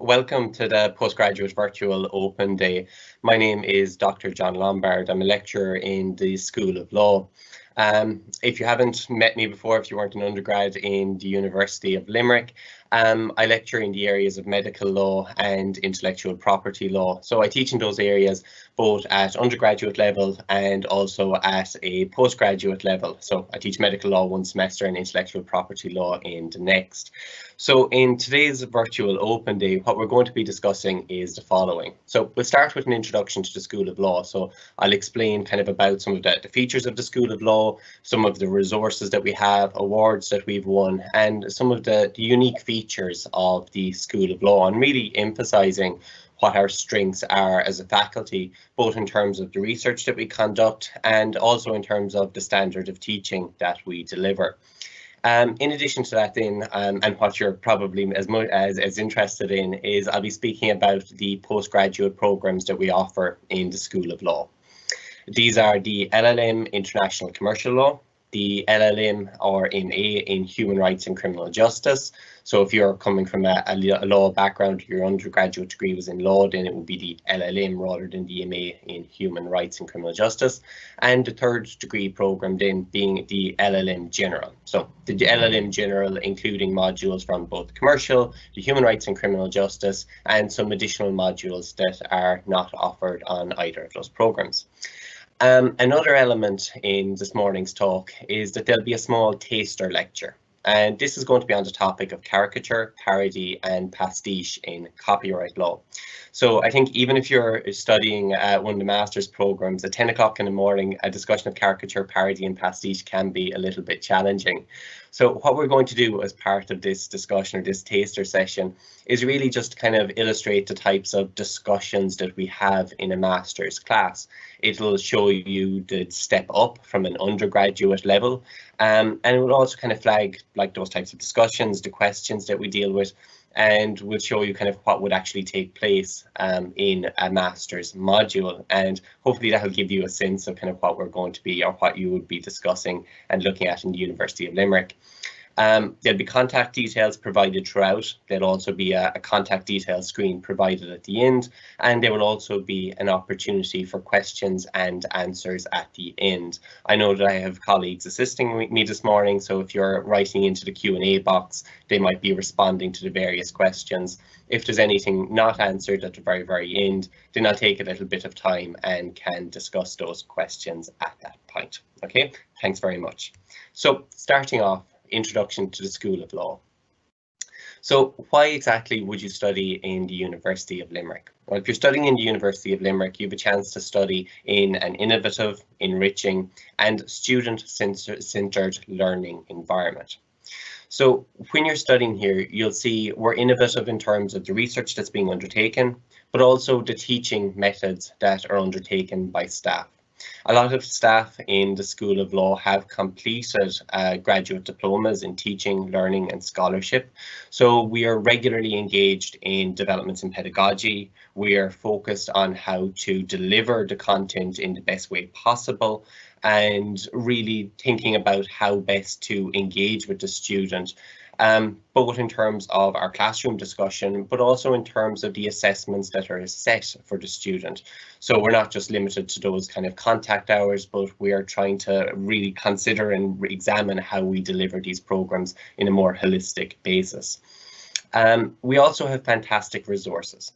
Welcome to the Postgraduate Virtual Open Day. My name is Dr. John Lombard. I'm a lecturer in the School of Law. If you haven't met me before, if you weren't an undergrad in the University of Limerick, I lecture in the areas of medical law and intellectual property law. So I teach in those areas both at undergraduate level and also at a postgraduate level. So I teach medical law one semester and intellectual property law in the next. So in today's virtual open day, what we're going to be discussing is the following. So we'll start with an introduction to the School of Law. So I'll explain kind of about some of the features of the School of Law, some of the resources that we have, awards that we've won, and some of the unique features of the School of Law, and really emphasising what our strengths are as a faculty, both in terms of the research that we conduct and also in terms of the standard of teaching that we deliver. In addition to that then, and what you're probably as interested in, is I'll be speaking about the postgraduate programs that we offer in the School of Law. These are the LLM International Commercial Law, the LLM or MA in Human Rights and Criminal Justice. So if you're coming from a law background, your undergraduate degree was in law, then it would be the LLM rather than the MA in Human Rights and Criminal Justice. And the third degree program then being the LLM General. So the LLM General including modules from both commercial, the Human Rights and Criminal Justice, and some additional modules that are not offered on either of those programs. Another element in this morning's talk is that there'll be a small taster lecture, and this is going to be on the topic of caricature, parody and pastiche in copyright law. So I think even if you're studying one of the master's programs at 10 o'clock in the morning, a discussion of caricature, parody and pastiche can be a little bit challenging. So what we're going to do as part of this discussion or this taster session is really just kind of illustrate the types of discussions that we have in a master's class. It'll show you the step up from an undergraduate level, and it will also kind of flag like those types of discussions, the questions that we deal with, and we'll show you kind of what would actually take place in a master's module, and hopefully that will give you a sense of kind of what we're going to be or what you would be discussing and looking at in the University of Limerick. There'll be contact details provided throughout. There'll also be a contact details screen provided at the end, and there will also be an opportunity for questions and answers at the end. I know that I have colleagues assisting me this morning, so if you're writing into the Q&A box, they might be responding to the various questions. If there's anything not answered at the very end, then I'll take a little bit of time and can discuss those questions at that point. Okay, thanks very much. So starting off, introduction to the School of Law. So why exactly would you study in the University of Limerick? Well, if you're studying in the University of Limerick, you have a chance to study in an innovative, enriching and student-centered learning environment. So when you're studying here, you'll see we're innovative in terms of the research that's being undertaken, but also the teaching methods that are undertaken by staff. A lot of staff in the School of Law have completed graduate diplomas in teaching, learning and scholarship. So we are regularly engaged in developments in pedagogy. We are focused on how to deliver the content in the best way possible and really thinking about how best to engage with the student, both in terms of our classroom discussion, but also in terms of the assessments that are set for the student. So we're not just limited to those kind of contact hours, but we are trying to really consider and examine how we deliver these programs in a more holistic basis. We also have fantastic resources.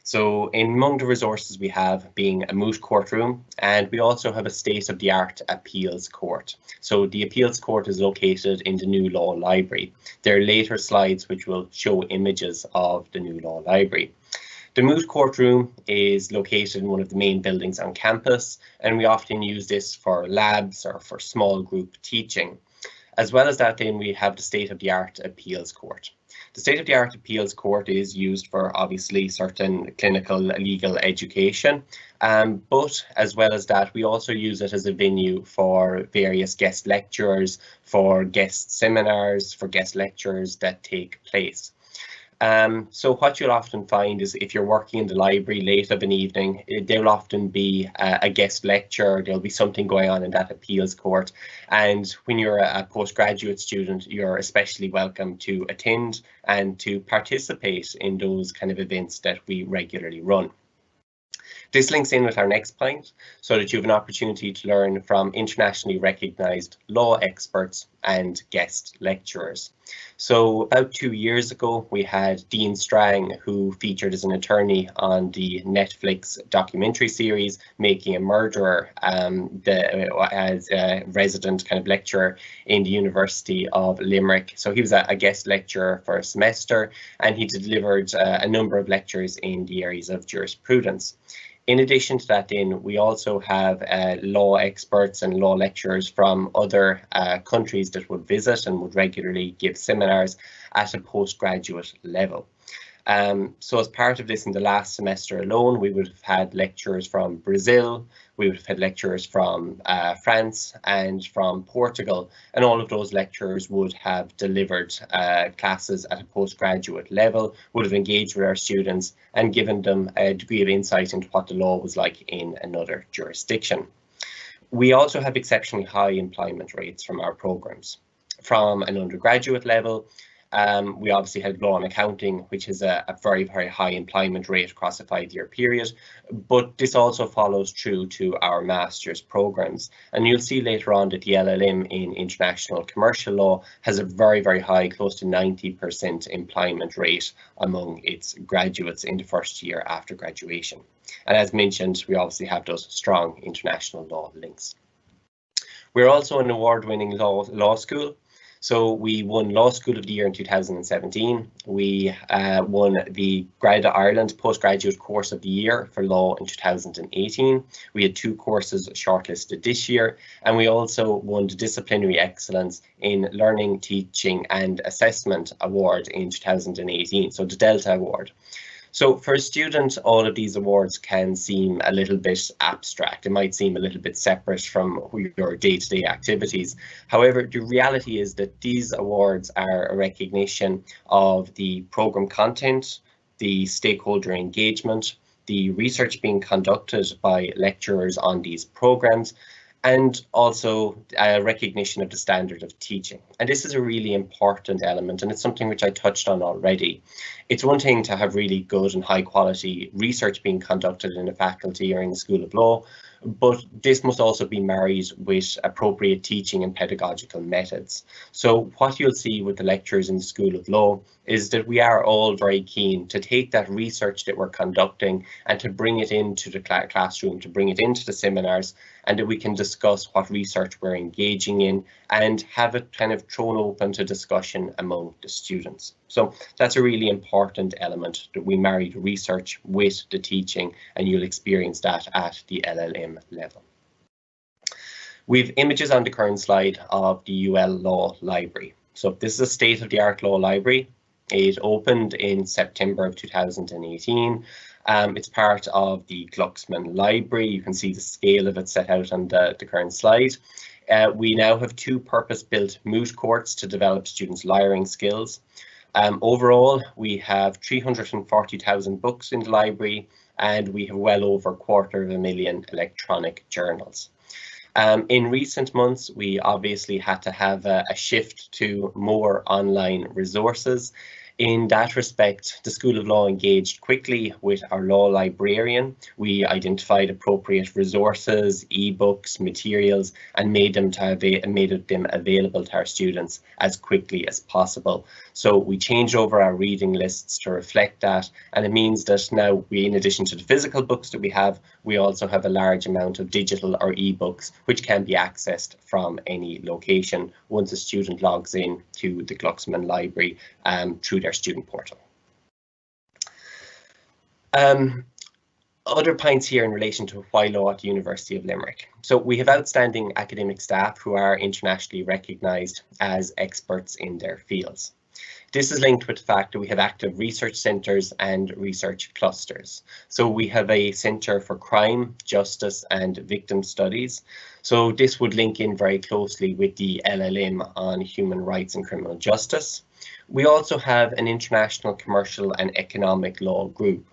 So among the resources we have being a moot courtroom, and we also have a state-of-the-art appeals court. So the appeals court is located in the New Law Library. There are later slides which will show images of the New Law Library. The moot courtroom is located in one of the main buildings on campus, and we often use this for labs or for small group teaching. As well as that, then we have the state-of-the-art appeals court. The state-of-the-art appeals court is used for obviously certain clinical legal education, but as well as that, we also use it as a venue for various guest lecturers, for guest seminars, for guest lectures that take place. So what you'll often find is if you're working in the library late of an evening, there'll often be a guest lecture, there'll be something going on in that appeals court. And when you're a postgraduate student, you're especially welcome to attend and to participate in those kind of events that we regularly run. This links in with our next point, so that you have an opportunity to learn from internationally recognised law experts and guest lecturers. So about 2 years ago, we had Dean Strang, who featured as an attorney on the Netflix documentary series Making a Murderer, as a resident kind of lecturer in the University of Limerick. So he was a guest lecturer for a semester, and he delivered a number of lectures in the areas of jurisprudence. In addition to that, then, we also have law experts and law lecturers from other countries that would visit and would regularly give seminars at a postgraduate level. So as part of this, in the last semester alone, we would have had lecturers from Brazil, we would have had lecturers from France and from Portugal, and all of those lecturers would have delivered classes at a postgraduate level, would have engaged with our students and given them a degree of insight into what the law was like in another jurisdiction. We also have exceptionally high employment rates from our programs. From an undergraduate level, we obviously had law and accounting, which is a very, very high employment rate across a 5-year period, but this also follows through to our master's programs. And you'll see later on that the LLM in International Commercial Law has a very, very high, close to 90% employment rate among its graduates in the first year after graduation. And as mentioned, we obviously have those strong international law links. We're also an award-winning law school. So we won Law School of the Year in 2017. We won the Grada Ireland Postgraduate Course of the Year for Law in 2018. We had 2 courses shortlisted this year, and we also won the Disciplinary Excellence in Learning, Teaching and Assessment Award in 2018, so the Delta Award. So for a student, all of these awards can seem a little bit abstract. It might seem a little bit separate from your day-to-day activities. However, the reality is that these awards are a recognition of the program content, the stakeholder engagement, the research being conducted by lecturers on these programs, and also a recognition of the standard of teaching. And this is a really important element, and it's something which I touched on already. It's one thing to have really good and high quality research being conducted in a faculty or in the School of Law, but this must also be married with appropriate teaching and pedagogical methods. So what you'll see with the lecturers in the School of Law is that we are all very keen to take that research that we're conducting and to bring it into the classroom, to bring it into the seminars, and that we can discuss what research we're engaging in and have it kind of thrown open to discussion among the students. So that's a really important element, that we marry the research with the teaching, and you'll experience that at the LLM level. We've images on the current slide of the UL Law Library. So this is a state-of-the-art law library. It opened in September of 2018. It's part of the Glucksman Library. You can see the scale of it set out on the current slide. We now have 2 purpose-built moot courts to develop students' lawyering skills. Overall, we have 340,000 books in the library, and we have well over 250,000 electronic journals. In recent months, we obviously had to have a shift to more online resources. In that respect, the School of Law engaged quickly with our law librarian. We identified appropriate resources, e-books, materials, and made them available to our students as quickly as possible. So we changed over our reading lists to reflect that, and it means that now we, in addition to the physical books that we have, we also have a large amount of digital or e-books which can be accessed from any location once a student logs in to the Glucksman Library through their student portal. Other points here in relation to why law at the University of Limerick. So we have outstanding academic staff who are internationally recognised as experts in their fields. This is linked with the fact that we have active research centres and research clusters. So we have a centre for crime, justice and victim studies. So this would link in very closely with the LLM on human rights and criminal justice. We also have an international commercial and economic law group.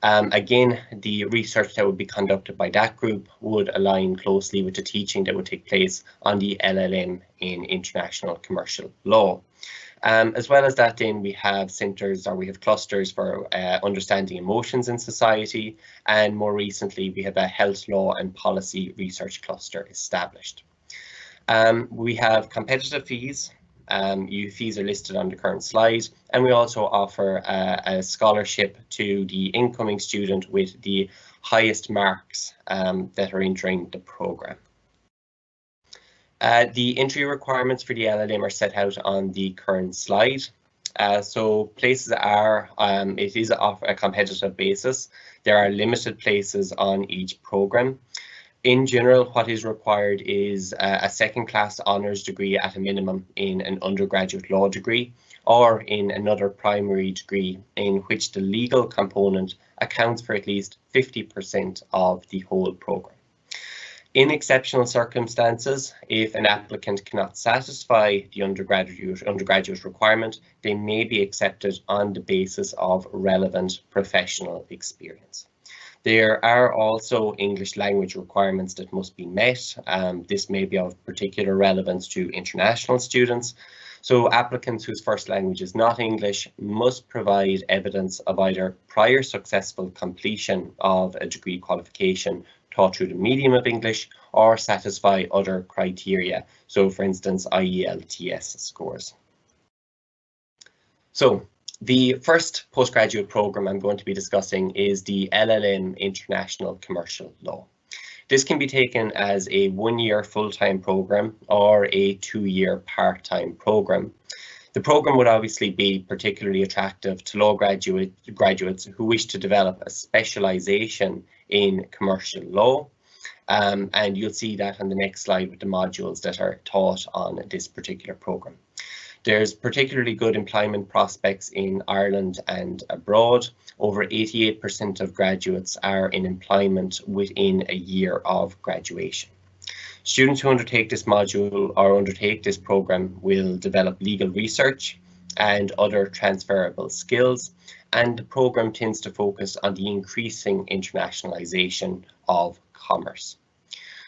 Again, the research that would be conducted by that group would align closely with the teaching that would take place on the LLM in international commercial law. As well as that, then we have centres, or we have clusters for understanding emotions in society, and more recently we have a health law and policy research cluster established. We have competitive fees. Fees are listed on the current slide, and we also offer a scholarship to the incoming student with the highest marks that are entering the programme. The entry requirements for the LLM are set out on the current slide. So places are, it is off a competitive basis. There are limited places on each programme. In general, what is required is a second-class honours degree at a minimum in an undergraduate law degree, or in another primary degree in which the legal component accounts for at least 50% of the whole programme. In exceptional circumstances, if an applicant cannot satisfy the undergraduate requirement, they may be accepted on the basis of relevant professional experience. There are also English language requirements that must be met. This may be of particular relevance to international students. So applicants whose first language is not English must provide evidence of either prior successful completion of a degree qualification taught through the medium of English, or satisfy other criteria. So for instance, IELTS scores. So the first postgraduate programme I'm going to be discussing is the LLM International Commercial Law. This can be taken as a 1-year full-time programme or a 2-year part-time programme. The programme would obviously be particularly attractive to law graduates who wish to develop a specialisation in commercial law. And you'll see that on the next slide with the modules that are taught on this particular programme. There's particularly good employment prospects in Ireland and abroad. Over 88% of graduates are in employment within a year of graduation. Students who undertake this module or undertake this programme will develop legal research and other transferable skills, and the programme tends to focus on the increasing internationalisation of commerce.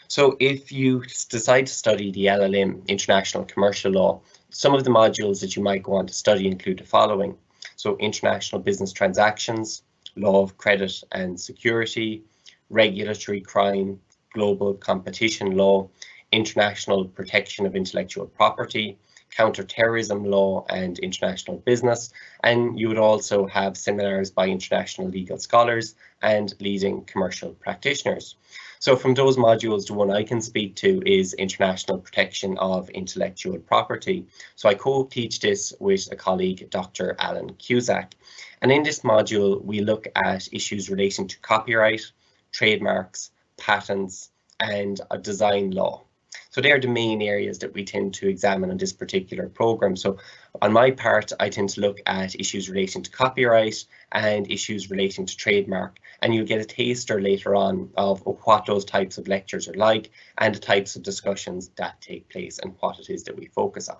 So if you decide to study the LLM International Commercial Law, some of the modules that you might go on to study include the following. So international business transactions, law of credit and security, regulatory crime, global competition law, international protection of intellectual property, counter-terrorism law and international business, and you would also have seminars by international legal scholars and leading commercial practitioners. So from those modules, the one I can speak to is international protection of intellectual property. So I co-teach this with a colleague, Dr. Alan Cusack. And in this module, we look at issues relating to copyright, trademarks, patents, and a design law. So they are the main areas that we tend to examine on this particular programme. So on my part, I tend to look at issues relating to copyright and issues relating to trademark, and you'll get a taster later on of what those types of lectures are like and the types of discussions that take place and what it is that we focus on.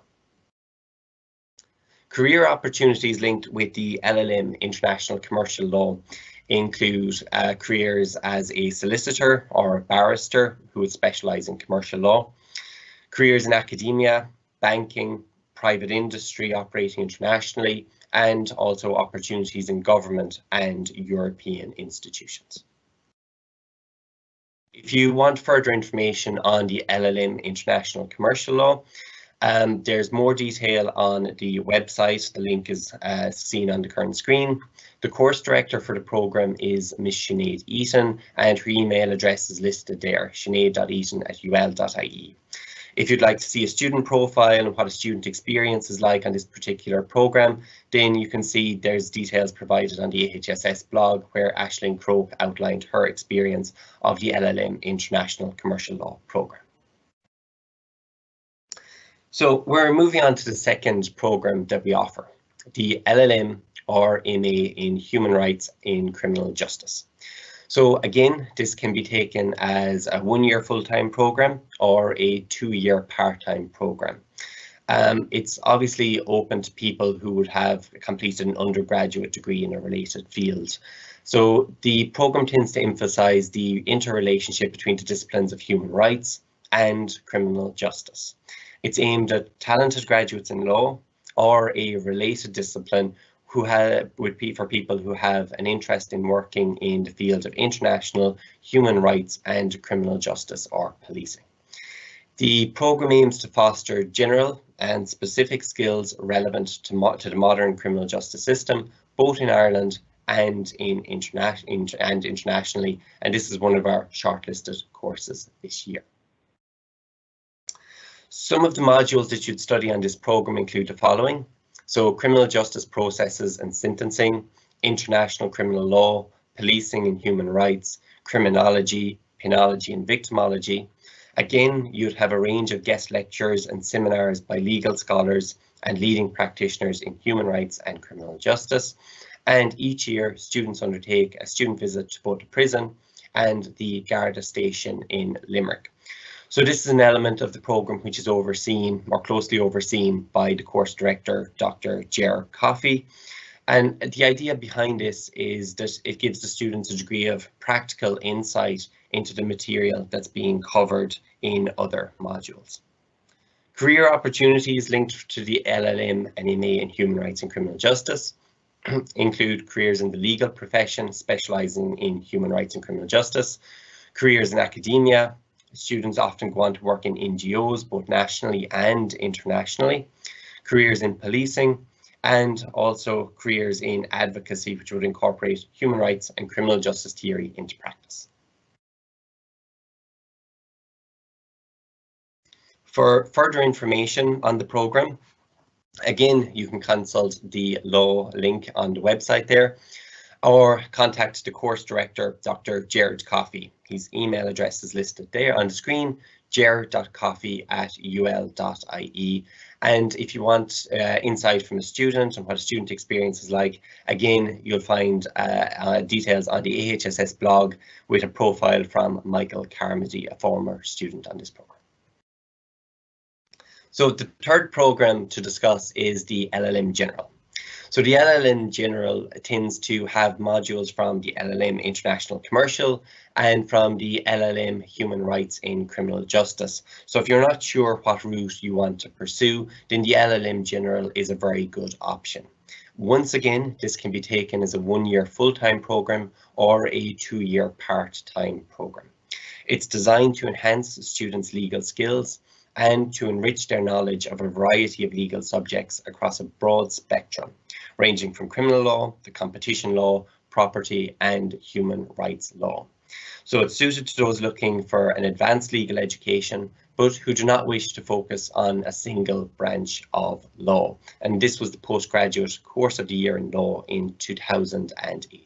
Career opportunities linked with the LLM International Commercial Law include careers as a solicitor or a barrister who would specialise in commercial law, careers in academia, banking, private industry operating internationally, and also opportunities in government and European institutions. If you want further information on the LLM International Commercial Law, there's more detail on the website. The link is seen on the current screen. The course director for the programme is Ms. Sinead Eaton, and her email address is listed there, sinead.eaton@ul.ie. If you'd like to see a student profile and what a student experience is like on this particular programme, then you can see there's details provided on the AHSS blog where Aisling Croke outlined her experience of the LLM International Commercial Law programme. So we're moving on to the second programme that we offer, the LLM or MA in Human Rights in Criminal Justice. So again, this can be taken as a 1-year full-time programme or a 2-year part-time programme. It's obviously open to people who would have completed an undergraduate degree in a related field. So the program tends to emphasize the interrelationship between the disciplines of human rights and criminal justice. It's aimed at talented graduates in law or a related discipline who would be for people who have an interest in working in the field of international human rights and criminal justice or policing. The programme aims to foster general and specific skills relevant to the modern criminal justice system, both in Ireland and internationally, and this is one of our shortlisted courses this year. Some of the modules that you'd study on this programme include the following. So criminal justice processes and sentencing, international criminal law, policing and human rights, criminology, penology and victimology. Again, you'd have a range of guest lectures and seminars by legal scholars and leading practitioners in human rights and criminal justice. And each year, students undertake a student visit to both the prison and the Garda station in Limerick. So this is an element of the programme which is overseen, or closely overseen, by the course director, Dr. Ger Coffey. And the idea behind this is that it gives the students a degree of practical insight into the material that's being covered in other modules. Career opportunities linked to the LLM and MA in Human Rights and Criminal Justice include careers in the legal profession, specialising in human rights and criminal justice, careers in academia. Students often go on to work in NGOs, both nationally and internationally, careers in policing, and also careers in advocacy, which would incorporate human rights and criminal justice theory into practice. For further information on the programme, again, you can consult the law link on the website there, or contact the course director, Dr. Gerard Coffey. His email address is listed there on the screen, gerard.coffey@ul.ie. And if you want insight from a student and what a student experience is like, again, you'll find details on the AHSS blog with a profile from Michael Carmody, a former student on this programme. So the third programme to discuss is the LLM General. So the LLM General tends to have modules from the LLM International Commercial and from the LLM Human Rights in Criminal Justice. So if you're not sure what route you want to pursue, then the LLM General is a very good option. Once again, this can be taken as a 1-year full-time programme or a 2-year part-time programme. It's designed to enhance students' legal skills and to enrich their knowledge of a variety of legal subjects across a broad spectrum, ranging from criminal law to competition law, property and human rights law. So it's suited to those looking for an advanced legal education, but who do not wish to focus on a single branch of law. And this was the postgraduate course of the year in law in 2018.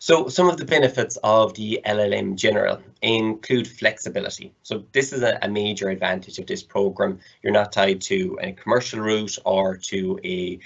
So some of the benefits of the LLM General include flexibility. So this is a major advantage of this programme. You're not tied to a commercial route or to a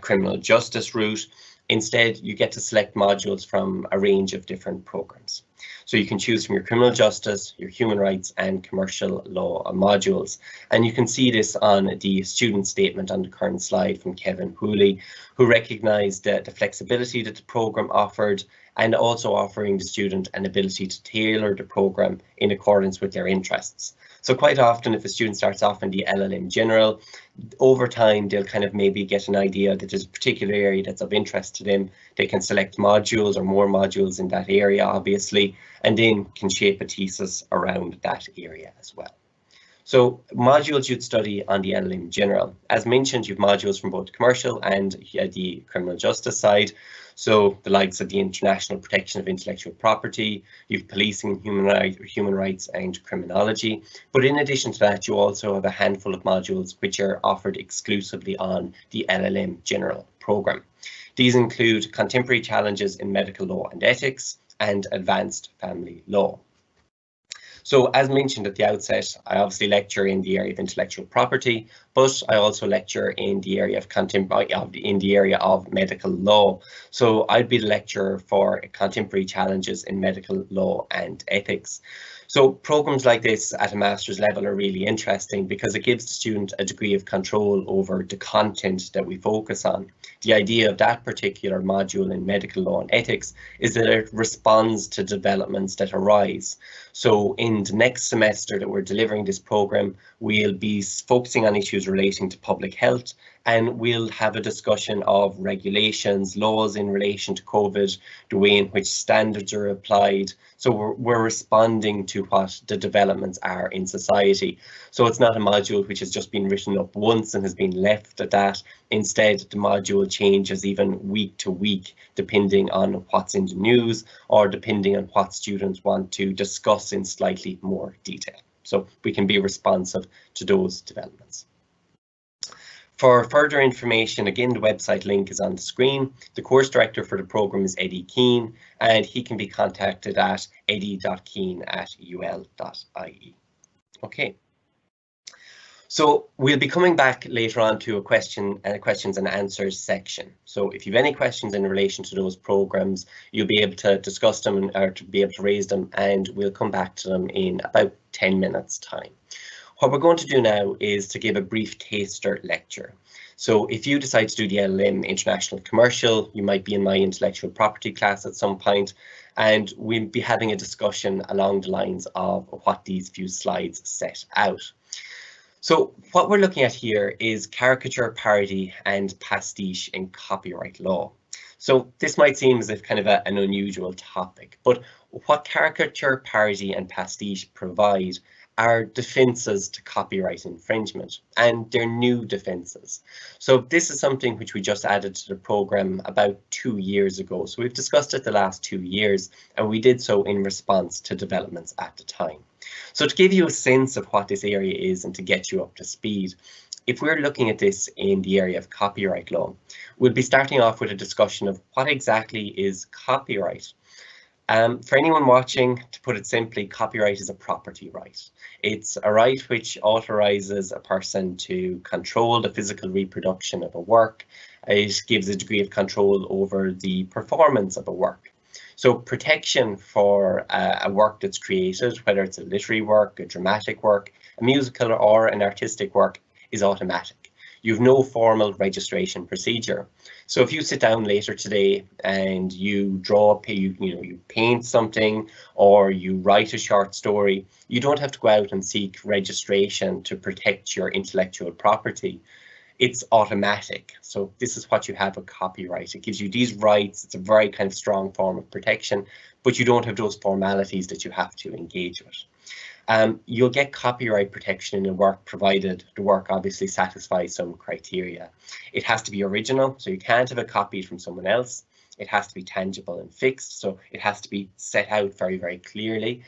criminal justice route. Instead, you get to select modules from a range of different programmes. So you can choose from your criminal justice, your human rights and commercial law modules. And you can see this on the student statement on the current slide from Kevin Hooley, who recognised the flexibility that the programme offered and also offering the student an ability to tailor the programme in accordance with their interests. So quite often if a student starts off in the LLM General, over time they'll kind of maybe get an idea that there's a particular area that's of interest to them. They can select modules or more modules in that area, obviously, and then can shape a thesis around that area as well. So modules you'd study on the LLM General. As mentioned, you've modules from both commercial and the criminal justice side. So the likes of the international protection of intellectual property, you've policing, human rights and criminology. But in addition to that, you also have a handful of modules which are offered exclusively on the LLM General programme. These include contemporary challenges in medical law and ethics and advanced family law. So as mentioned at the outset, I obviously lecture in the area of intellectual property, but I also lecture in the area of medical law. So I'd be the lecturer for contemporary challenges in medical law and ethics. So programs like this at a master's level are really interesting because it gives the student a degree of control over the content that we focus on. The idea of that particular module in medical law and ethics is that it responds to developments that arise. So in the next semester that we're delivering this program, we'll be focusing on issues relating to public health, and we'll have a discussion of regulations, laws in relation to COVID, the way in which standards are applied. So we're responding to what the developments are in society. So it's not a module which has just been written up once and has been left at that. Instead, the module changes even week to week, depending on what's in the news or depending on what students want to discuss in slightly more detail. So we can be responsive to those developments. For further information, again, the website link is on the screen. The course director for the program is Eddie Keane, and he can be contacted at eddie.keane@ul.ie. Okay. So we'll be coming back later on to a questions and answers section. So if you have any questions in relation to those programs, you'll be able to discuss them or to be able to raise them, and we'll come back to them in about 10 minutes time. What we're going to do now is to give a brief taster lecture. So if you decide to do the LLM International Commercial, you might be in my intellectual property class at some point, and we'll be having a discussion along the lines of what these few slides set out. So what we're looking at here is caricature, parody and pastiche in copyright law. So this might seem as if kind of an unusual topic, but what caricature, parody and pastiche provide are defences to copyright infringement, and they're new defences. So this is something which we just added to the programme about 2 years ago. So we've discussed it the last 2 years, and we did so in response to developments at the time. So to give you a sense of what this area is and to get you up to speed, if we're looking at this in the area of copyright law, we'll be starting off with a discussion of what exactly is copyright. For anyone watching, to put it simply, copyright is a property right. It's a right which authorises a person to control the physical reproduction of a work. It gives a degree of control over the performance of a work. So protection for a work that's created, whether it's a literary work, a dramatic work, a musical or an artistic work, is automatic. You've no formal registration procedure. So if you sit down later today and you draw, you paint something or you write a short story, you don't have to go out and seek registration to protect your intellectual property. It's automatic. So this is what you have with copyright. It gives you these rights. It's a very kind of strong form of protection, but you don't have those formalities that you have to engage with. You'll get copyright protection in a work provided the work obviously satisfies some criteria. It has to be original, so you can't have it copied from someone else. It has to be tangible and fixed, so it has to be set out very, very clearly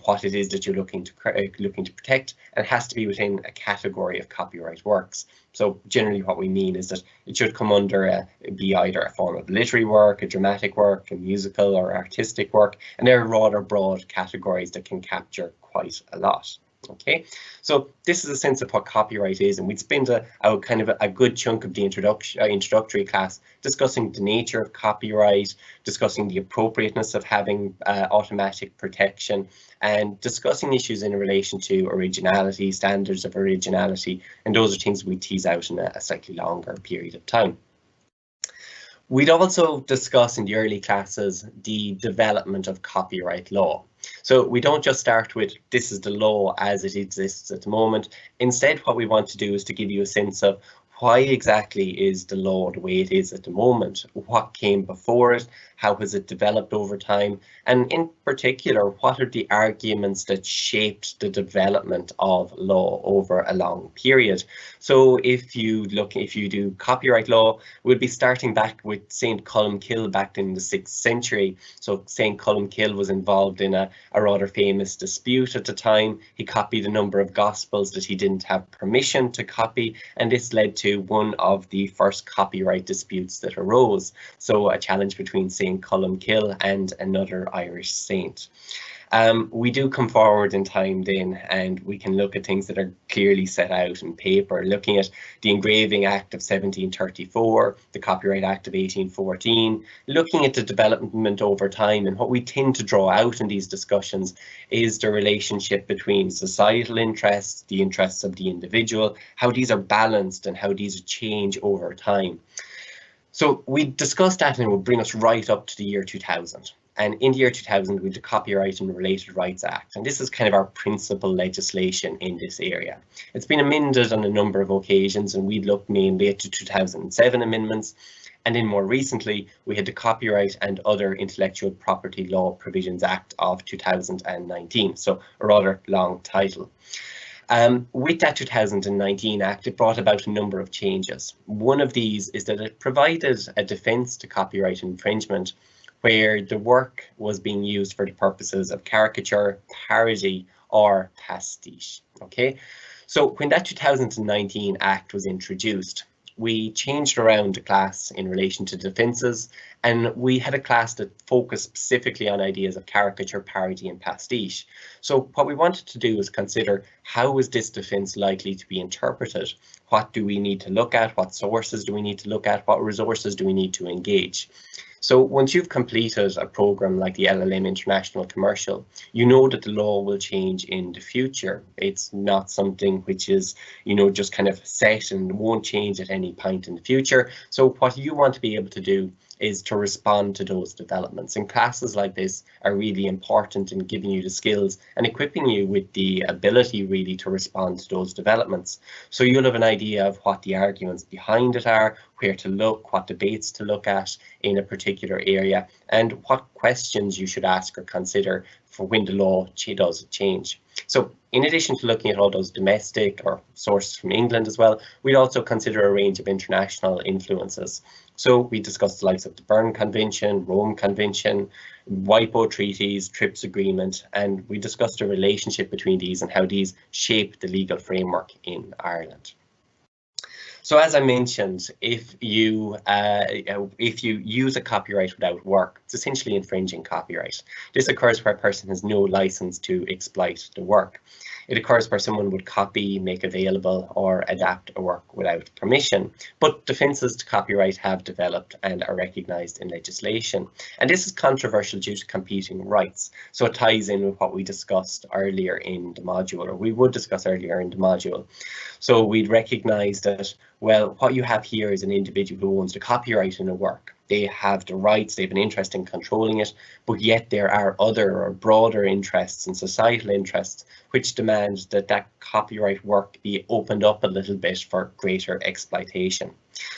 what it is that you're looking to protect, and it has to be within a category of copyright works. So generally what we mean is that it should come under be either a form of literary work, a dramatic work, a musical or artistic work, and there are rather broad categories that can capture quite a lot. Okay, so this is a sense of what copyright is, and we'd spend a good chunk of the introductory class discussing the nature of copyright, discussing the appropriateness of having automatic protection, and discussing issues in relation to originality, standards of originality, and those are things we tease out in a slightly longer period of time. We'd also discuss in the early classes the development of copyright law. So we don't just start with this is the law as it exists at the moment. Instead, what we want to do is to give you a sense of why exactly is the law the way it is at the moment? What came before it? How has it developed over time? And in particular, what are the arguments that shaped the development of law over a long period? So if you do copyright law, we'll be starting back with St. Columkill back in the 6th century. So St. Columkill was involved in a rather famous dispute at the time. He copied a number of gospels that he didn't have permission to copy, and this led to one of the first copyright disputes that arose. So a challenge between St. Columkill and another Irish saint. We do come forward in time then, and we can look at things that are clearly set out in paper, looking at the Engraving Act of 1734, the Copyright Act of 1814, looking at the development over time. And what we tend to draw out in these discussions is the relationship between societal interests, the interests of the individual, how these are balanced and how these change over time. So we discussed that, and it will bring us right up to the year 2000. And in the year 2000, we had the Copyright and Related Rights Act, and this is kind of our principal legislation in this area. It's been amended on a number of occasions, and we looked mainly at the 2007 amendments, and then more recently, we had the Copyright and Other Intellectual Property Law Provisions Act of 2019, so a rather long title. With that 2019 Act, it brought about a number of changes. One of these is that it provided a defence to copyright infringement where the work was being used for the purposes of caricature, parody, or pastiche. Okay, so when that 2019 Act was introduced, we changed around the class in relation to defences, and we had a class that focused specifically on ideas of caricature, parody, and pastiche. So what we wanted to do is consider, how is this defence likely to be interpreted? What do we need to look at? What sources do we need to look at? What resources do we need to engage? So once you've completed a program like the LLM International Commercial, you know that the law will change in the future. It's not something which is, just kind of set and won't change at any point in the future. So what you want to be able to do is to respond to those developments. And classes like this are really important in giving you the skills and equipping you with the ability really to respond to those developments. So you'll have an idea of what the arguments behind it are, where to look, what debates to look at in a particular area, and what questions you should ask or consider for when the law does change. So in addition to looking at all those domestic or sources from England as well, we'd also consider a range of international influences. So we discussed the likes of the Berne Convention, Rome Convention, WIPO treaties, TRIPS agreement, and we discussed the relationship between these and how these shape the legal framework in Ireland. So as I mentioned, if you use a copyright without work, it's essentially infringing copyright. This occurs where a person has no license to exploit the work. It occurs where someone would copy, make available, or adapt a work without permission. But defences to copyright have developed and are recognised in legislation. And this is controversial due to competing rights. So it ties in with what we discussed earlier in the module, or we would discuss earlier in the module. So we'd recognise that, well, what you have here is an individual who owns the copyright in a work. They have the rights, they have an interest in controlling it, but yet there are other or broader interests and societal interests which demand that that copyright work be opened up a little bit for greater exploitation.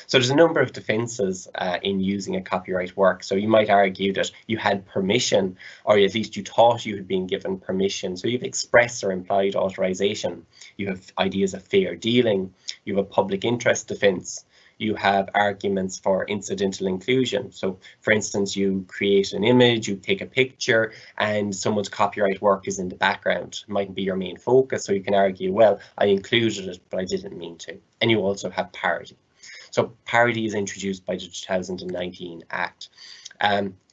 So there's a number of defences in using a copyright work. So you might argue that you had permission, or at least you thought you had been given permission. So you have express or implied authorization. You have ideas of fair dealing. You have a public interest defence. You have arguments for incidental inclusion. So for instance, you create an image, you take a picture, and someone's copyright work is in the background. It mightn't be your main focus, so you can argue, well, I included it, but I didn't mean to. And you also have parody. So parody is introduced by the 2019 Act.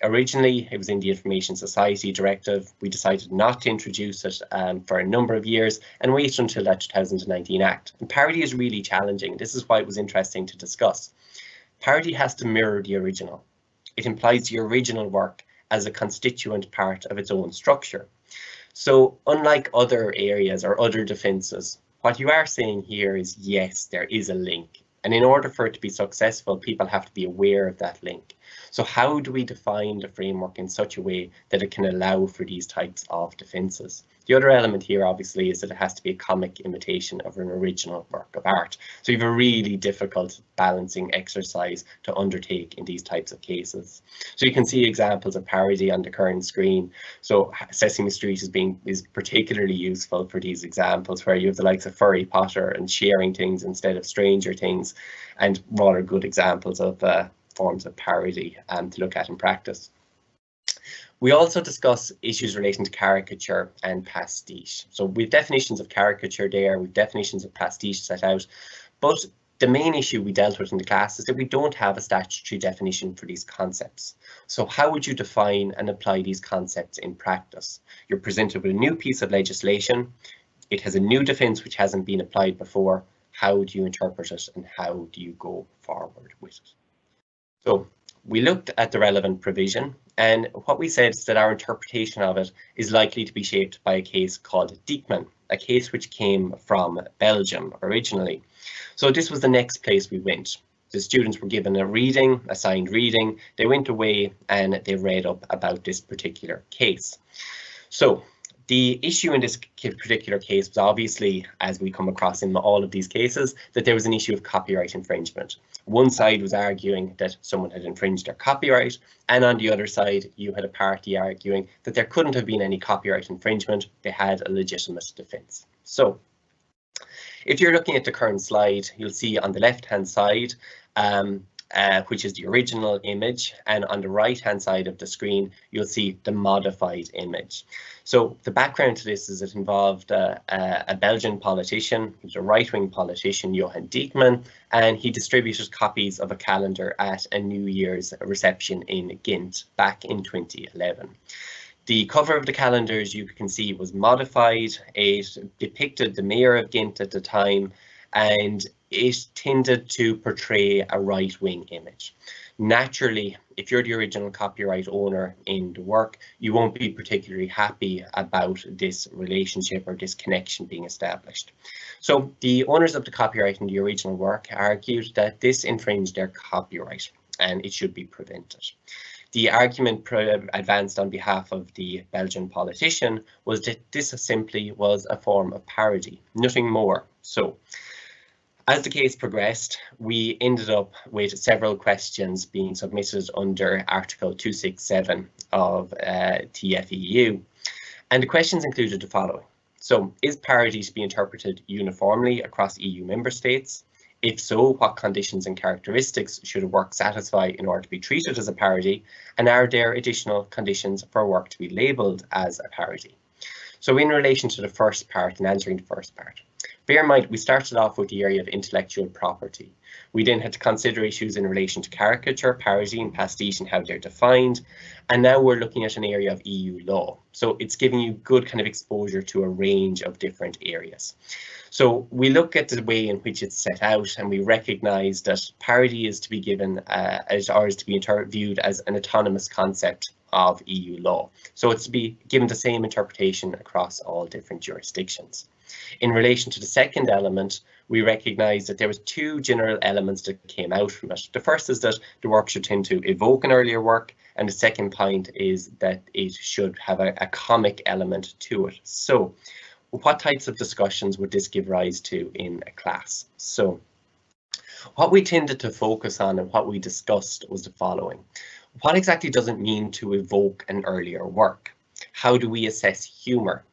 Originally, it was in the Information Society Directive. We decided not to introduce it for a number of years and waited until that 2019 Act. And parody is really challenging. This is why it was interesting to discuss. Parody has to mirror the original. It implies the original work as a constituent part of its own structure. So unlike other areas or other defences, what you are saying here is, yes, there is a link. And in order for it to be successful, people have to be aware of that link. So how do we define the framework in such a way that it can allow for these types of defences? The other element here, obviously, is that it has to be a comic imitation of an original work of art. So you have a really difficult balancing exercise to undertake in these types of cases. So you can see examples of parody on the current screen. So Sesame Street is particularly useful for these examples, where you have the likes of Furry Potter and sharing things instead of Stranger Things, and rather good examples of forms of parody to look at in practice. We also discuss issues relating to caricature and pastiche. So we've definitions of caricature there, we've definitions of pastiche set out, but The main issue we dealt with in the class is that we don't have a statutory definition for these concepts. So how would you define and apply these concepts in practice? You're presented with a new piece of legislation. It has a new defence which hasn't been applied before. How do you interpret it and how do you go forward with it? So we looked at the relevant provision, and what we said is that our interpretation of it is likely to be shaped by a case called Diekman, a case which came from Belgium originally. So this was the next place we went. The students were given a reading, assigned reading, they went away and they read up about this particular case. So the issue in this particular case was obviously, as we come across in all of these cases, that there was an issue of copyright infringement. One side was arguing that someone had infringed their copyright, and on the other side, you had a party arguing that there couldn't have been any copyright infringement. They had a legitimate defence. So if you're looking at the current slide, you'll see on the left-hand side, which is the original image, and on the right-hand side of the screen, you'll see the modified image. So the background to this is it involved a Belgian politician, he was a right-wing politician, Johan Diekman, and he distributed copies of a calendar at a New Year's reception in Ghent back in 2011. The cover of the calendar, as you can see, was modified. It depicted the mayor of Ghent at the time, and it tended to portray a right-wing image. Naturally, if you're the original copyright owner in the work, you won't be particularly happy about this relationship or this connection being established. So the owners of the copyright in the original work argued that this infringed their copyright and it should be prevented. The argument advanced on behalf of the Belgian politician was that this simply was a form of parody, nothing more. So as the case progressed, we ended up with several questions being submitted under Article 267 of TFEU. And the questions included the following. So, is parody to be interpreted uniformly across EU member states? If so, what conditions and characteristics should a work satisfy in order to be treated as a parody? And are there additional conditions for a work to be labelled as a parody? So in relation to the first part and answering the first part, bear in mind we started off with the area of intellectual property. We then had to consider issues in relation to caricature, parody and pastiche and how they're defined. And now we're looking at an area of EU law. So it's giving you good kind of exposure to a range of different areas. So we look at the way in which it's set out and we recognise that parody is to be given is to be viewed as an autonomous concept of EU law. So it's to be given the same interpretation across all different jurisdictions. In relation to the second element, we recognise that there was two general elements that came out from it. The first is that the work should tend to evoke an earlier work, and the second point is that it should have a comic element to it. So what types of discussions would this give rise to in a class? So what we tended to focus on and what we discussed was the following. What exactly does it mean to evoke an earlier work? How do we assess humour?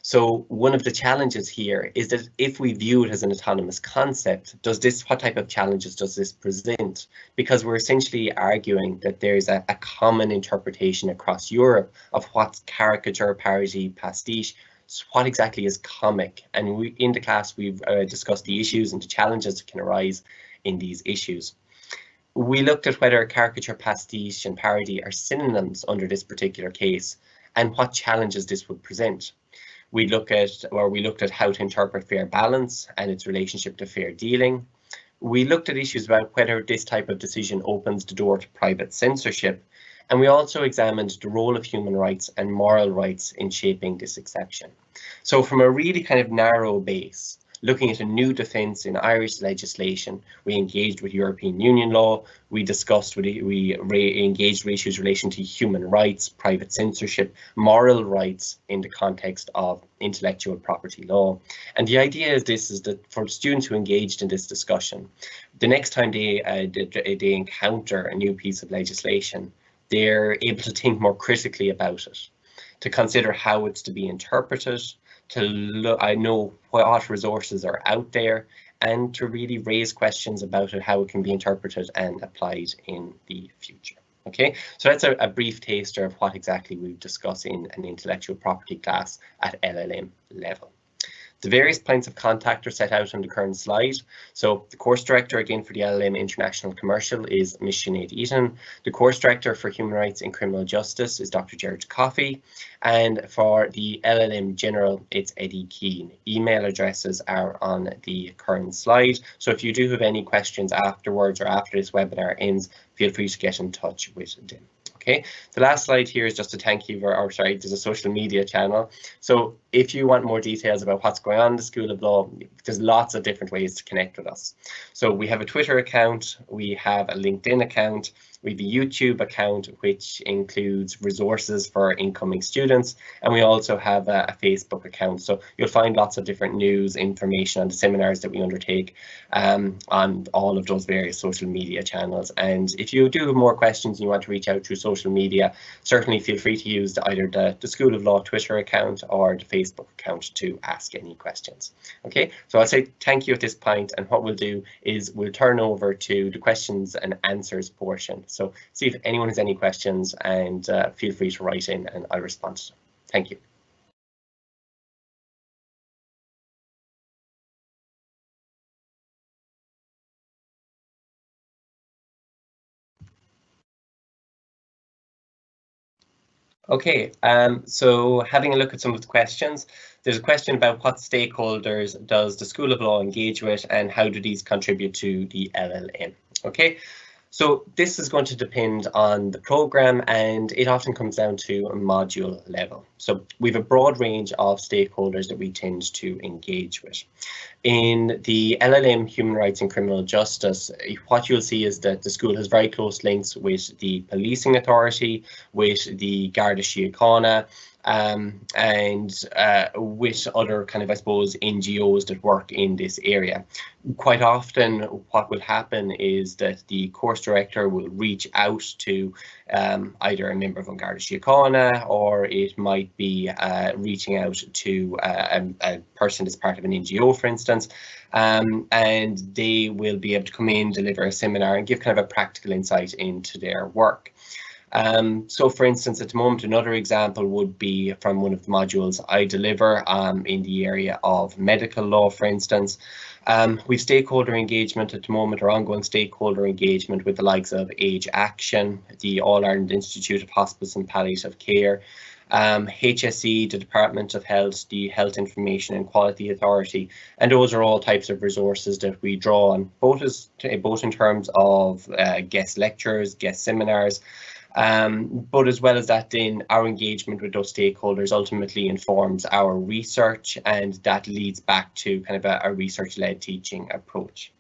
So one of the challenges here is that if we view it as an autonomous concept, what type of challenges does this present? Because we're essentially arguing that there's a common interpretation across Europe of what's caricature, parody, pastiche. So what exactly is comic? And in the class we've discussed the issues and the challenges that can arise in these issues. We looked at whether caricature, pastiche and parody are synonyms under this particular case and what challenges this would present. We looked at how to interpret fair balance and its relationship to fair dealing. We looked at issues about whether this type of decision opens the door to private censorship. And we also examined the role of human rights and moral rights in shaping this exception. So from a really kind of narrow base, looking at a new defence in Irish legislation, we engaged with European Union law, we engaged with issues relating to human rights, private censorship, moral rights in the context of intellectual property law. And the idea of this is that for students who engaged in this discussion, the next time they encounter a new piece of legislation, they're able to think more critically about it, to consider how it's to be interpreted, I know what resources are out there, and to really raise questions about it, how it can be interpreted and applied in the future. Okay, so that's a brief taster of what exactly we discuss in an intellectual property class at LLM level. The various points of contact are set out on the current slide. So the course director again for the LLM International Commercial is Ms. Sinead Eaton. The course director for Human Rights and Criminal Justice is Dr. Jared Coffey. And for the LLM General, it's Eddie Keane. Email addresses are on the current slide. So if you do have any questions afterwards or after this webinar ends, feel free to get in touch with them. Okay, the last slide here is just a thank you for, or sorry, there's a social media channel. So if you want more details about what's going on in the School of Law, there's lots of different ways to connect with us. So we have a Twitter account, we have a LinkedIn account, we have a YouTube account, which includes resources for incoming students, and we also have a Facebook account. So you'll find lots of different news, information on the seminars that we undertake on all of those various social media channels. And if you do have more questions and you want to reach out through social media, certainly feel free to use either the School of Law Twitter account or the Facebook account to ask any questions. Okay, so I'll say thank you at this point, and what we'll do is we'll turn over to the questions and answers portion. So see if anyone has any questions, and feel free to write in and I'll respond to them. Thank you. Okay, so having a look at some of the questions, there's a question about what stakeholders does the School of Law engage with and how do these contribute to the LLM? Okay, so this is going to depend on the program, and it often comes down to a module level. So we have a broad range of stakeholders that we tend to engage with. In the LLM Human Rights and Criminal Justice, what you'll see is that the school has very close links with the policing authority, with the Garda Síochána, and with other kind of, I suppose, NGOs that work in this area. Quite often what will happen is that the course director will reach out to either a member of Garda Síochána, or it might be reaching out to a person that's part of an NGO, for instance, and they will be able to come in, deliver a seminar and give kind of a practical insight into their work. So for instance, at the moment, another example would be from one of the modules I deliver in the area of medical law, for instance. We've stakeholder engagement at the moment, or ongoing stakeholder engagement with the likes of Age Action, the All Ireland Institute of Hospice and Palliative Care, HSE, the Department of Health, the Health Information and Quality Authority, and those are all types of resources that we draw on, both in terms of guest lectures, guest seminars, but as well as that, then our engagement with those stakeholders ultimately informs our research, and that leads back to kind of a research-led teaching approach.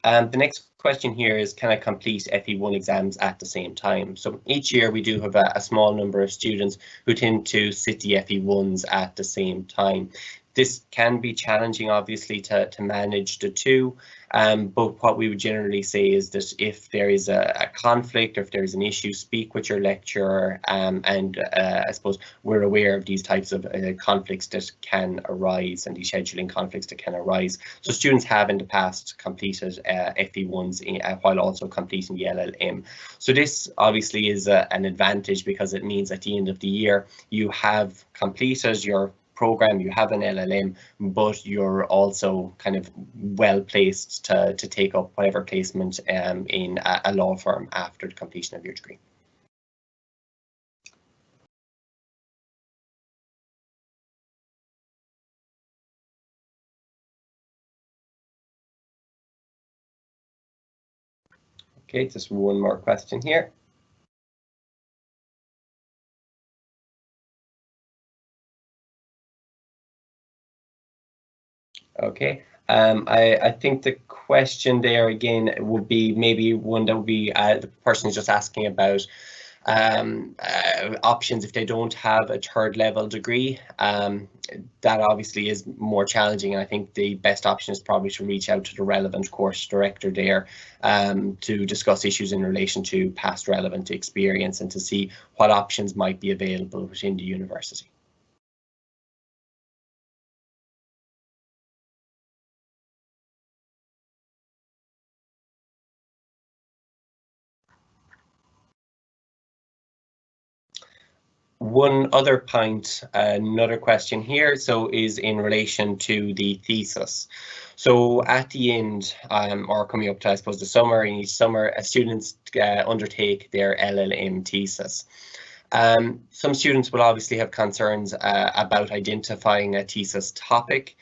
The next question here is, can I complete FE1 exams at the same time? So each year we do have a small number of students who tend to sit the FE1s at the same time. This can be challenging, obviously, to manage the two, but what we would generally say is that if there is a conflict, or if there is an issue, speak with your lecturer, and I suppose we're aware of these types of conflicts that can arise, and these scheduling conflicts that can arise. So students have in the past completed FE1s while also completing the LLM. So this obviously is an advantage, because it means at the end of the year you have completed your program, you have an LLM, but you're also kind of well placed to take up whatever placement in a law firm after the completion of your degree. Okay, just one more question here. Okay, I think the question there again would be maybe one that would be the person is just asking about options if they don't have a third level degree. That obviously is more challenging, and I think the best option is probably to reach out to the relevant course director there to discuss issues in relation to past relevant experience and to see what options might be available within the university. One other point, another question here, so is in relation to the thesis. So at the end, or coming up to, I suppose, the summer, in each summer, students undertake their LLM thesis. Some students will obviously have concerns about identifying a thesis topic.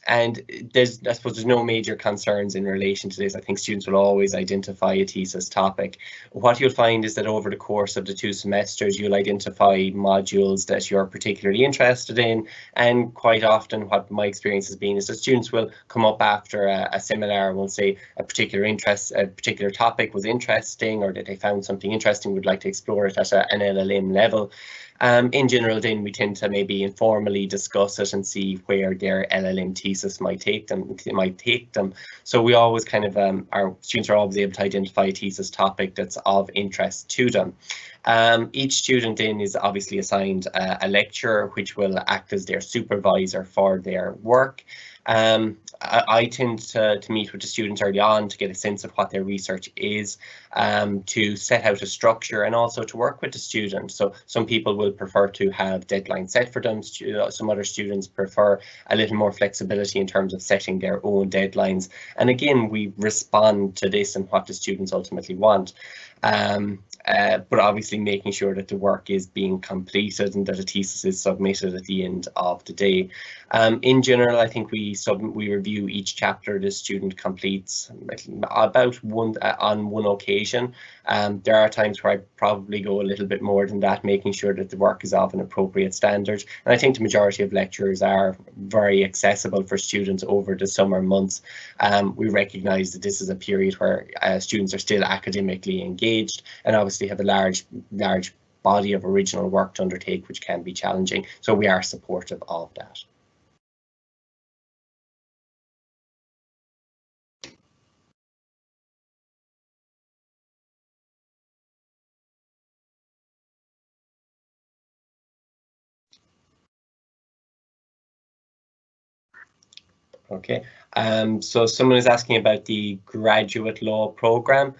And I suppose there's no major concerns in relation to this. I think students will always identify a thesis topic. What you'll find is that over the course of the 2 semesters, you'll identify modules that you're particularly interested in. And quite often what my experience has been is that students will come up after a seminar and will say a particular topic was interesting, or that they found something interesting, would like to explore it at an LLM level. In general, then we tend to maybe informally discuss it and see where their LLM thesis might take them. So we always kind of, our students are always able to identify a thesis topic that's of interest to them. Each student then is obviously assigned a lecturer which will act as their supervisor for their work. I tend to meet with the students early on to get a sense of what their research is, to set out a structure and also to work with the student. So some people will prefer to have deadlines set for them. Some other students prefer a little more flexibility in terms of setting their own deadlines. And again, we respond to this and what the students ultimately want. But obviously making sure that the work is being completed and that a thesis is submitted at the end of the day. In general, I think we review each chapter the student completes about on one occasion. There are times where I probably go a little bit more than that, making sure that the work is of an appropriate standard. And I think the majority of lecturers are very accessible for students over the summer months. We recognise that this is a period where students are still academically engaged and obviously have a large body of original work to undertake, which can be challenging. So we are supportive of that. Okay, so someone is asking about the graduate law program.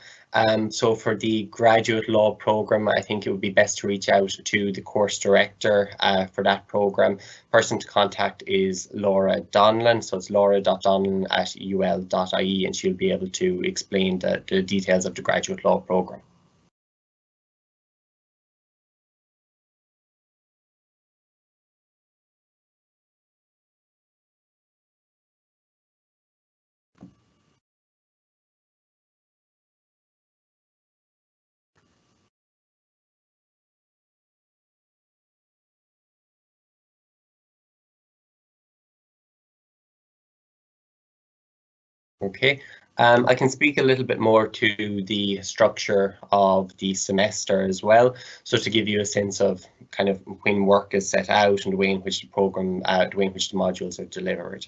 So for the graduate law program, I think it would be best to reach out to the course director for that program. Person to contact is Laura Donlan, so it's laura.donlan@ul.ie, and she'll be able to explain the details of the graduate law program. Okay, I can speak a little bit more to the structure of the semester as well. So to give you a sense of kind of when work is set out and the way in which the program, the way in which the modules are delivered.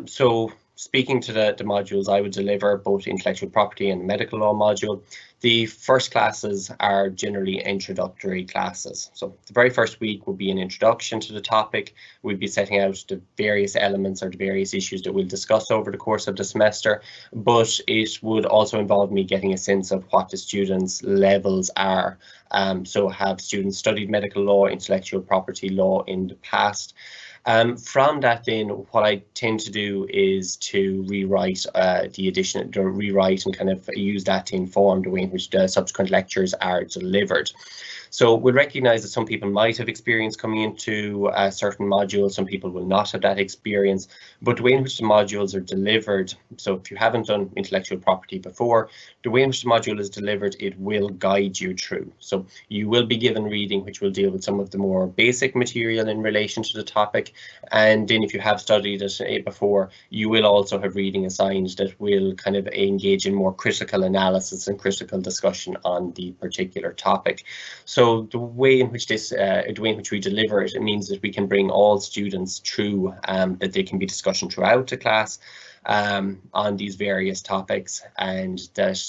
So speaking to the modules, I would deliver both intellectual property and medical law module. The first classes are generally introductory classes. So the very first week will be an introduction to the topic. We'll be setting out the various elements or the various issues that we'll discuss over the course of the semester, but it would also involve me getting a sense of what the students' levels are. So have students studied medical law, intellectual property law in the past? From that, then, what I tend to do is to rewrite rewrite and kind of use that to inform the way in which the subsequent lectures are delivered. So we'll recognise that some people might have experience coming into a certain module, some people will not have that experience, but the way in which the modules are delivered, so if you haven't done intellectual property before, the way in which the module is delivered, it will guide you through. So you will be given reading which will deal with some of the more basic material in relation to the topic, and then if you have studied it before, you will also have reading assigned that will kind of engage in more critical analysis and critical discussion on the particular topic. So the way in which we deliver it, it means that we can bring all students through, that they can be discussion throughout the class on these various topics, and that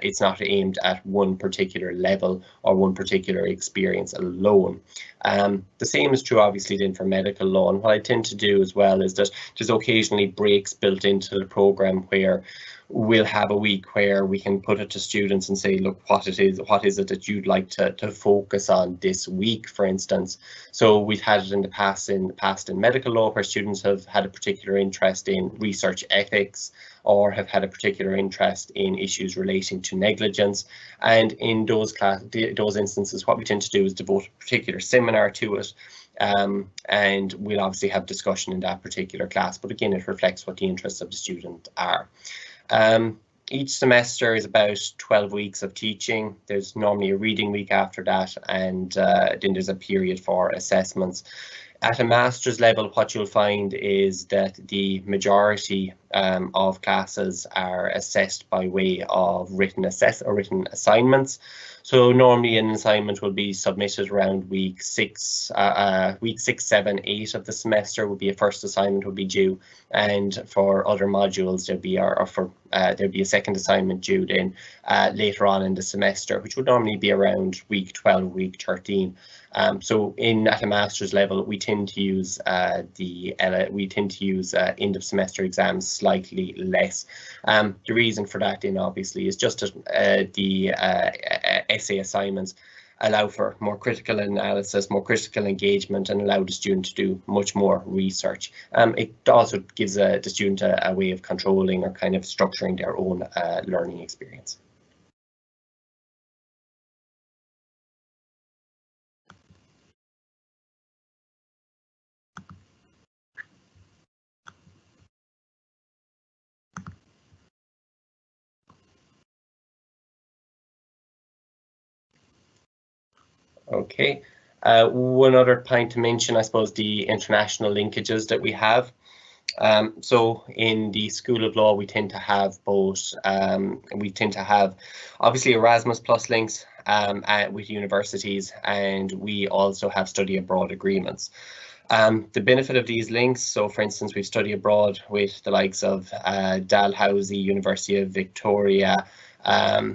it's not aimed at one particular level or one particular experience alone. The same is true obviously then for medical law, and what I tend to do as well is that there's occasionally breaks built into the program where we'll have a week where we can put it to students and say, look, what is it that you'd like to focus on this week, for instance. So we've had it in the past in medical law, where students have had a particular interest in research ethics, or have had a particular interest in issues relating to negligence. And in those instances, what we tend to do is devote a particular seminar to it. And we'll obviously have discussion in that particular class, but again, it reflects what the interests of the student are. Each semester is about 12 weeks of teaching. There's normally a reading week after that, and then there's a period for assessments. At a master's level, what you'll find is that the majority of classes are assessed by way of written assignments. So normally an assignment will be submitted around week 6, 7, 8 of the semester will be a first assignment will be due, and for other modules there'll be a second assignment due then later on in the semester, which would normally be around week 12, week 13. So at a master's level, we tend to use end of semester exams slightly less. The reason for that then obviously is just the essay assignments allow for more critical analysis, more critical engagement, and allow the student to do much more research. It also gives the student a way of controlling or kind of structuring their own learning experience. Okay, one other point to mention, I suppose, the international linkages that we have. So in the School of Law, we tend to have both, obviously Erasmus Plus links with universities, and we also have study abroad agreements. The benefit of these links, so for instance, we study abroad with the likes of Dalhousie, University of Victoria,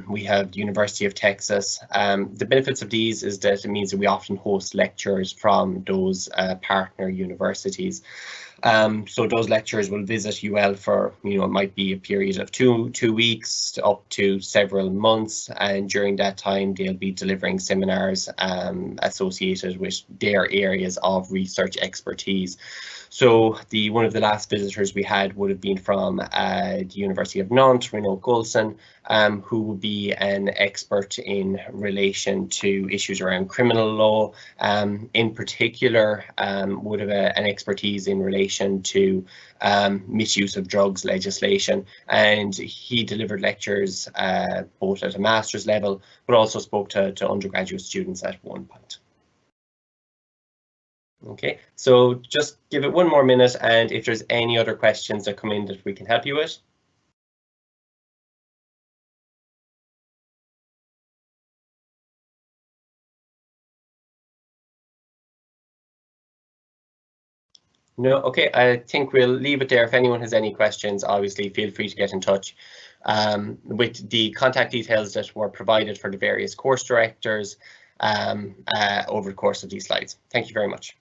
we have the University of Texas. The benefits of these is that it means that we often host lectures from those partner universities. So those lecturers will visit UL for, it might be a period of two weeks to up to several months, and during that time they'll be delivering seminars associated with their areas of research expertise. So one of the last visitors we had would have been from the University of Nantes, Renaud Golson, who would be an expert in relation to issues around criminal law. In particular, would have an expertise in relation to misuse of drugs legislation, and he delivered lectures both at a master's level, but also spoke to undergraduate students at one point. Okay, so just give it one more minute, and if there's any other questions that come in that we can help you with. No, okay, I think we'll leave it there. If anyone has any questions, obviously feel free to get in touch with the contact details that were provided for the various course directors over the course of these slides. Thank you very much.